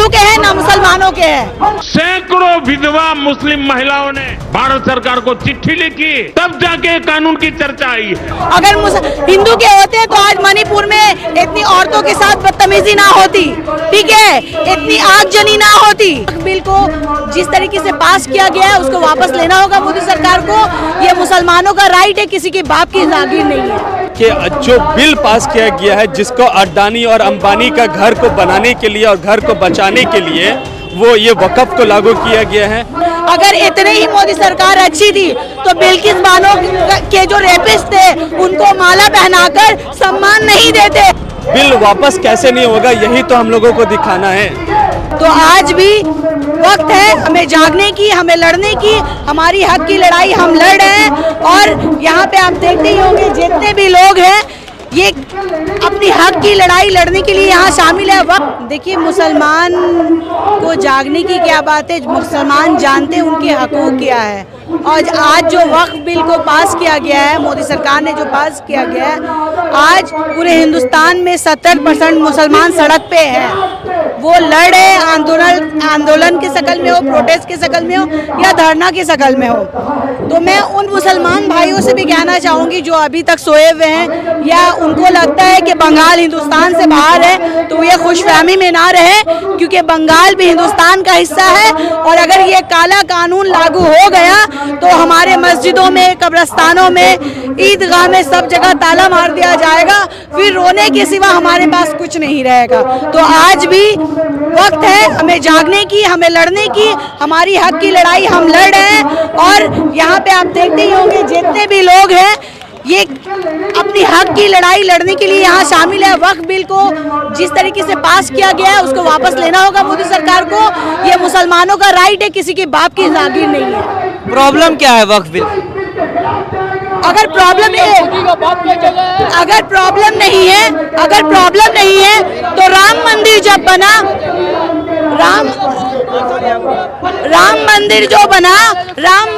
हिंदू के हैं ना मुसलमानों के हैं। सैकड़ों विधवा मुस्लिम महिलाओं ने भारत सरकार को चिट्ठी लिखी, तब जाके कानून की चर्चा आई है। अगर हिंदू के होते तो आज मणिपुर में इतनी औरतों के साथ बदतमीजी ना होती, ठीक है, इतनी आगजनी ना होती। बिल को जिस तरीके से पास किया गया है उसको वापस लेना होगा मोदी सरकार को। ये मुसलमानों का राइट है, किसी के बाप की जागीर नहीं है। कि जो बिल पास किया गया है जिसको अडानी और अंबानी का घर को बनाने के लिए और घर को बचाने के लिए वो ये वक़्फ़ को लागू किया गया है। अगर इतने ही मोदी सरकार अच्छी थी तो बिल्किस बानो के जो रेपिस्ट थे उनको माला पहनाकर सम्मान नहीं देते। बिल वापस कैसे नहीं होगा यही तो हम लोगों को दिखाना है। तो आज भी वक्त है हमें जागने की, हमें लड़ने की। हमारी हक की लड़ाई हम लड़ रहे हैं और यहाँ पे आप देखते ही होंगे जितने भी लोग हैं ये अपनी हक की लड़ाई लड़ने के लिए यहाँ शामिल है। वक्त देखिए, मुसलमान को जागने की क्या बात है, मुसलमान जानते हैं उनके हकूक़ क्या है। और आज जो वक्फ बिल को पास किया गया है, मोदी सरकार ने जो पास किया गया है, आज पूरे हिंदुस्तान में 70% मुसलमान सड़क पे हैं। वो लड़ रहे आंदोलन की शक्ल में हो, प्रोटेस्ट की शक्ल में हो या धरना की शक्ल में हो। तो मैं उन मुसलमान भाइयों से भी कहना चाहूँगी जो अभी तक सोए हुए हैं या उनको लगता है कि बंगाल हिंदुस्तान से बाहर है, तो ये खुशफहमी में ना रहे, क्योंकि बंगाल भी हिंदुस्तान का हिस्सा है। और अगर ये काला कानून लागू हो गया तो हमारे मस्जिदों में, कब्रिस्तानों में, ईदगाह में सब जगह ताला मार दिया जाएगा। फिर रोने के सिवा हमारे पास कुछ नहीं रहेगा। तो आज भी वक्त है हमें जागने की, हमें लड़ने की। हमारी हक की लड़ाई हम लड़ रहे हैं और यहाँ पे आप देखते ही होंगे जितने भी लोग हैं ये अपनी हक की लड़ाई लड़ने के लिए यहाँ शामिल है। वक्फ बिल को जिस तरीके से पास किया गया है उसको वापस लेना होगा मोदी सरकार को। ये मुसलमानों का राइट है, किसी के बाप की जागीर नहीं है। प्रॉब्लम क्या है वक्फ बिल? अगर प्रॉब्लम नहीं है तो राम मंदिर जब बना, राम मंदिर जो बना, राम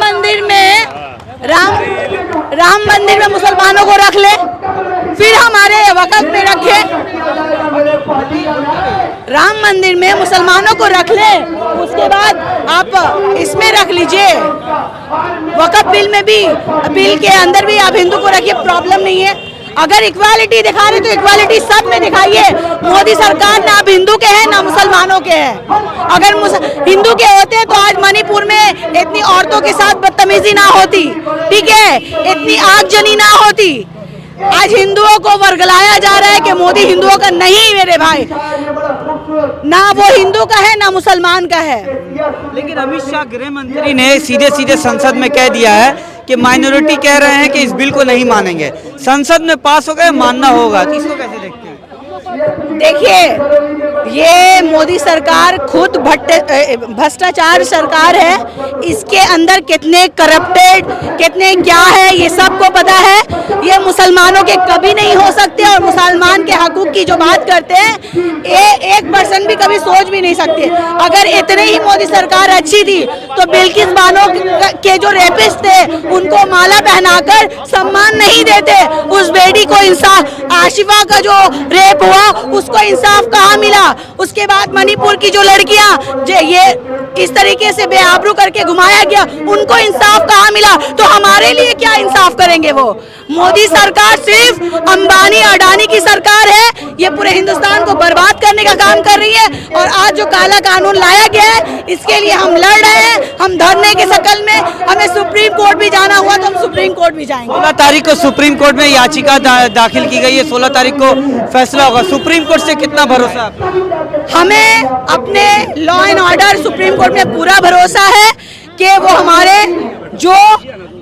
मंदिर में मुसलमानों को रख ले, फिर हमारे वक़्फ़ में रखे। राम मंदिर में मुसलमानों को रख ले, उसके बाद आप इसमें रख लीजिए, वक़्फ़ बिल में भी, बिल के अंदर भी आप हिंदू को रखिए, प्रॉब्लम नहीं है। अगर इक्वालिटी दिखा रहे तो इक्वालिटी सब में दिखाइए। मोदी सरकार ना आप हिंदू के हैं ना मुसलमानों के हैं। अगर हिंदू के होते तो आज मणिपुर में इतनी औरतों के साथ बदतमीजी ना होती, ठीक है, इतनी आगजनी ना होती। आज हिंदुओं को वर्गलाया जा रहा है कि मोदी हिंदुओं का नहीं, मेरे भाई, ना वो हिंदू का है ना मुसलमान का है। लेकिन अमित शाह गृह मंत्री ने सीधे सीधे संसद में कह दिया है कि माइनॉरिटी कह रहे हैं कि इस बिल को नहीं मानेंगे, संसद में पास हो गए, मानना होगा। तो इसको कैसे देखते हैं? देखिए, ये मोदी सरकार खुद भ्रष्टाचार सरकार है। इसके अंदर कितने करप्टेड, कितने क्या है ये सबको पता है। ये मुसलमानों के कभी नहीं हो सकते और मुसलमान के हकूक़ की जो बात करते हैं 1% भी कभी सोच भी नहीं सकते। अगर इतने ही मोदी सरकार अच्छी थी तो बिल्किस बानो के जो रेपिस्ट थे उनको माला पहनाकर सम्मान नहीं देते। उस बेटी को इंसाफ, आशिफा का जो रेप हुआ उसको इंसाफ कहाँ मिला? उसके बाद मणिपुर की जो लड़कियां जो ये इस तरीके से बेआबरू करके घुमाया गया, उनको इंसाफ कहाँ मिला? तो हमारे लिए क्या इंसाफ करेंगे वो? मोदी सरकार सिर्फ अंबानी अडानी की सरकार है। ये पूरे हिंदुस्तान को बर्बाद करने का काम कर रही है। और आज जो काला कानून लाया गया है इसके लिए हम लड़ रहे हैं। हम धरने के शक्ल में, हमें सुप्रीम कोर्ट भी जाना हुआ तो हम सुप्रीम कोर्ट भी जाएंगे। 16 तारीख को सुप्रीम कोर्ट में याचिका दाखिल की गई है, 16 तारीख को फैसला होगा। सुप्रीम कोर्ट से कितना भरोसा? हमें अपने law and order supreme court में पूरा भरोसा है कि वो हमारे जो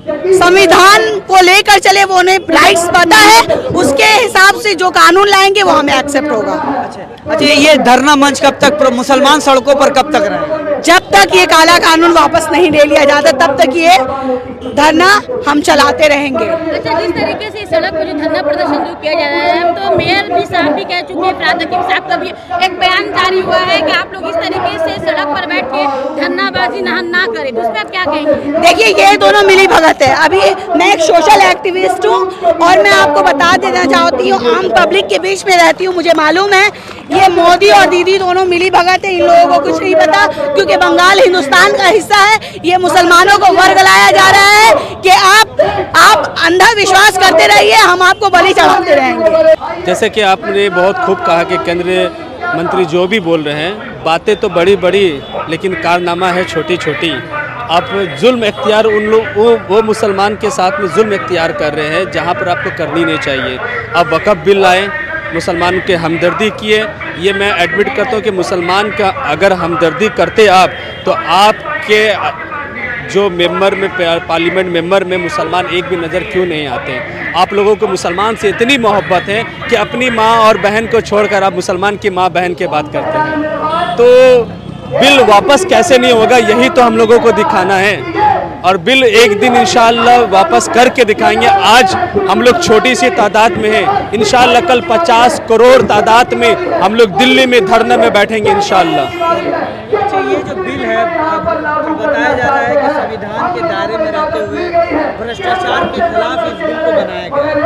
संविधान को लेकर चले, वो उन्हें राइट्स पता है, उसके हिसाब से जो कानून लाएंगे वो हमें एक्सेप्ट होगा। अच्छा, ये धरना मंच कब तक, मुसलमान सड़कों पर कब तक रहेगा? जब तक ये काला कानून वापस नहीं ले लिया जाता तब तक ये धरना हम चलाते रहेंगे। अच्छा, जिस तरीके से सड़क पर जो धरना प्रदर्शन जो किया जा रहा है, तो मेयर भी साहब भी कह चुके हैं, फराद हकीम साहब का भी एक बयान जारी हुआ है कि आप लोग इस तरीके से सड़क पर बैठ के धरनाबाजी ना करें, तो उस पर आप क्या कहेंगे? देखिए, ये दोनों मिली भगत है। अभी मैं एक सोशल एक्टिविस्ट हूँ और मैं आपको बता देना चाहती हूँ, आम पब्लिक के बीच में रहती हूँ, मुझे मालूम है ये मोदी और दीदी दोनों मिली भगत है, इन लोगों को कुछ नहीं पता, क्योंकि बंगाल हिंदुस्तान का हिस्सा है। ये मुसलमानों को वर्गलाया जा रहा है कि आप अंधा विश्वास करते रहिए, हम आपको बलि चढ़ाते रहेंगे। जैसे कि आपने बहुत खूब कहा कि केंद्रीय मंत्री जो भी बोल रहे हैं, बातें तो बड़ी बड़ी लेकिन कारनामा है छोटी छोटी। आप जुल्म इख्तियार उन लोग वो मुसलमान के साथ में जुल्म इख्तियार कर रहे हैं जहाँ पर आपको करनी नहीं चाहिए। आप वक़्फ़ बिल लाए, मुसलमान के हमदर्दी किए, ये मैं एडमिट करता हूँ कि मुसलमान का अगर हमदर्दी करते आप तो आपके जो मेंबर में पार्लियामेंट मेंबर में मुसलमान एक भी नज़र क्यों नहीं आते? आप लोगों को मुसलमान से इतनी मोहब्बत है कि अपनी माँ और बहन को छोड़कर आप मुसलमान की माँ बहन की बात करते हैं। तो बिल वापस कैसे नहीं होगा, यही तो हम लोगों को दिखाना है, और बिल एक दिन इंशाअल्लाह वापस करके दिखाएंगे। आज हम लोग छोटी सी तादाद में हैं, इंशाअल्लाह कल 50 करोड़ तादाद में हम लोग दिल्ली में धरने में बैठेंगे इंशाअल्लाह। अच्छा, ये जो बिल है बताया जा रहा है कि संविधान के दायरे में रहते हुए भ्रष्टाचार के खिलाफ इस बिल को बनाया गया है।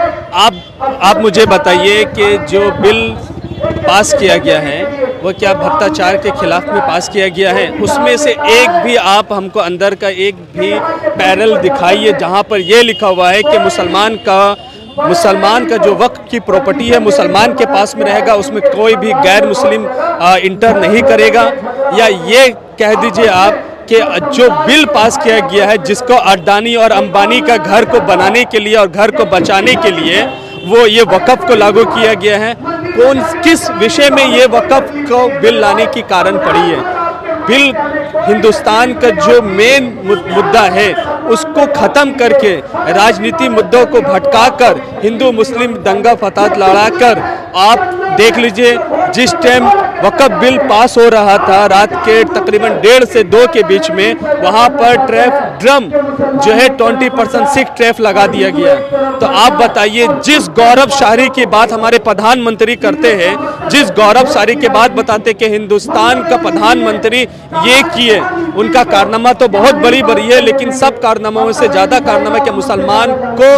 आप मुझे बताइए कि जो बिल पास किया गया है वो क्या भ्रष्टाचार के खिलाफ में पास किया गया है? उसमें से एक भी आप हमको अंदर का एक भी पैरल दिखाइए जहां पर यह लिखा हुआ है कि मुसलमान का जो वक्फ की प्रॉपर्टी है मुसलमान के पास में रहेगा, उसमें कोई भी गैर मुस्लिम इंटर नहीं करेगा। या ये कह दीजिए आप कि जो बिल पास किया गया है जिसको अडानी और अंबानी का घर को बनाने के लिए और घर को बचाने के लिए वो ये वक़्फ़ को लागू किया गया है, किस विषय में ये वक़्फ़ को बिल लाने की कारण पड़ी है? बिल हिंदुस्तान का जो मेन मुद्दा है उसको ख़त्म करके राजनीति मुद्दों को भटकाकर हिंदू मुस्लिम दंगा फसाद लड़ाकर आप देख लीजिए जिस टाइम वक़्फ़ बिल पास हो रहा था रात के तकरीबन 1:30 से 2 के बीच में वहाँ पर ड्रम जो है 20% सिख ट्रैफ लगा दिया गया। तो आप बताइए, जिस गौरवशाली की बात हमारे प्रधानमंत्री करते हैं, जिस गौरवशाली के बात बताते कि हिंदुस्तान का प्रधानमंत्री ये किए, उनका कारनामा तो बहुत बड़ी बड़ी है, लेकिन सब कारनामों से ज़्यादा कारनामा कि मुसलमान को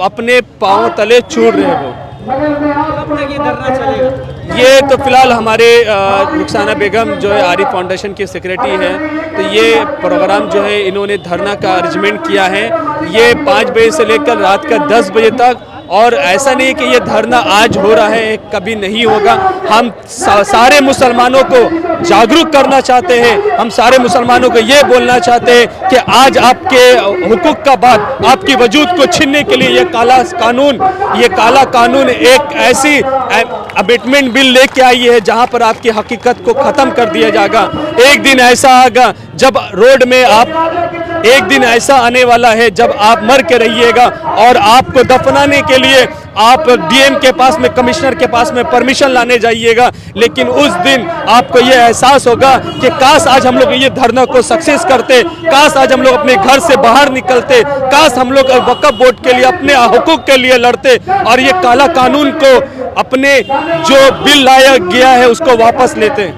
अपने पाँव तले छूट रहे हो। कब तक ये धरना चलेगा? ये तो फिलहाल हमारे रुखसाना बेगम जो है आरिफ फाउंडेशन की सेक्रेटरी है, तो ये प्रोग्राम जो है इन्होंने धरना का अरेंजमेंट किया है। ये 5 बजे से लेकर रात का 10 बजे तक, और ऐसा नहीं कि ये धरना आज हो रहा है कभी नहीं होगा। हम सारे मुसलमानों को जागरूक करना चाहते हैं, हम सारे मुसलमानों को ये बोलना चाहते हैं कि आज आपके हुकूक का बाद आपकी वजूद को छीनने के लिए ये काला कानून एक ऐसी अमेंडमेंट बिल लेके आई है जहां पर आपकी हकीकत को ख़त्म कर दिया जाएगा। एक दिन ऐसा आएगा जब रोड में एक दिन ऐसा आने वाला है जब आप मर के रहिएगा और आपको दफनाने के लिए आप डीएम के पास में, कमिश्नर के पास में परमिशन लाने जाइएगा। लेकिन उस दिन आपको ये एहसास होगा कि काश आज हम लोग ये धरना को सक्सेस करते, काश आज हम लोग अपने घर से बाहर निकलते, काश हम लोग वक्फ बोर्ड के लिए अपने हुकूक के लिए लड़ते और ये काला कानून को अपने जो बिल लाया गया है उसको वापस लेते।